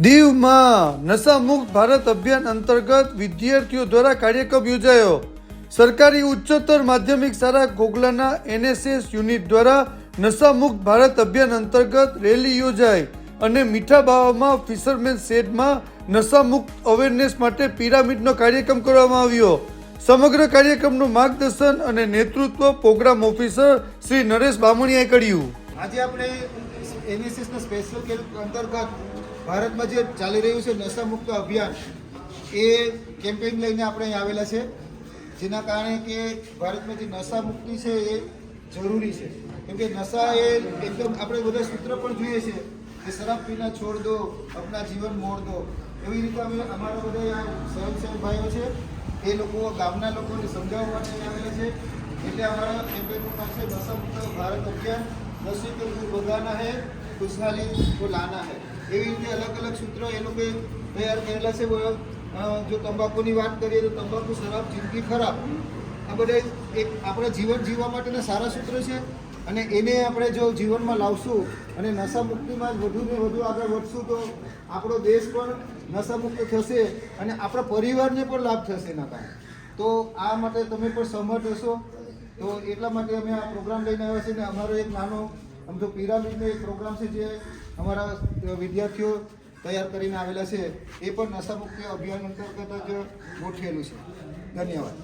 દીવમાં નશામુક્ત ભારત અભિયાન અંતર્ગત વિદ્યાર્થીઓ દ્વારા કાર્યક્રમ યોજાયો। સરકારી ઉચ્ચતર માધ્યમિક શાળા ઘોઘલાના NSS યુનિટ દ્વારા નશામુક્ત ભારત અભિયાન અંતર્ગત રેલી યોજાઈ અને મીઠા બાવામાં ફિશરમેન શેડમાં નશામુક્ત અવેરનેસ માટે પિરામિડનો કાર્યક્રમ કરવામાં આવ્યો। સમગ્ર કાર્યક્રમનું માર્ગદર્શન અને નેતૃત્વ પ્રોગ્રામ ઓફિસર શ્રી નરેશ બામણીયાએ કર્યું। આજે આપણે NSS ના સ્પેશિયલ કેમ્પ અંતર્ગત ભારતમાં જે ચાલી રહ્યું છે નશામુક્ત અભિયાન એ કેમ્પેઇન લઈને આપણે અહીં આવેલા છે, જેના કારણે કે ભારતમાં જે નશા મુક્તિ છે એ જરૂરી છે, કેમ કે નશા એ એકદમ આપણે બધા સૂત્ર પણ જોઈએ છે કે શરાબ પીના છોડ દો, અપના જીવન મોડ દો। એવી રીતે અમે અમારા બધા સ્વયંસેવક ભાઈઓ છે એ લોકો ગામના લોકોને સમજાવવા માટે આવેલા છે। એટલે અમારા કેમ્પેઇનનું નામ છે નશામુક્ત ભારત અભિયાન, નશे को दूर भगाना है, खुशहाली को लाना है। એવી રીતે અલગ અલગ સૂત્રો એ લોકો તૈયાર કરેલા છે। જો તંબાકુની વાત કરીએ તો તંબાકુ, શરાબ, જિંદગી ખરાબ, આ બધા એક આપણા જીવન જીવવા માટેના સારા સૂત્રો છે અને એને આપણે જો જીવનમાં લાવશું અને નશા મુક્તિમાં વધુ ને વધુ આગળ વધશું તો આપણો દેશ પણ નશામુક્ત થશે અને આપણા પરિવારને પણ લાભ થશે એના કારણે। તો આ માટે તમે પણ સહમત હશો, તો એટલા માટે અમે આ પ્રોગ્રામ લઈને આવ્યા છીએ। ને અમારો એક નાનો આમ તો પિરામિડનો એક પ્રોગ્રામ છે જે અમારા વિદ્યાર્થીઓ તૈયાર કરીને આવેલા છે, એ પણ નશામુક્તિ અભિયાન અંતર્ગત જ ગોઠવેલું છે। ધન્યવાદ।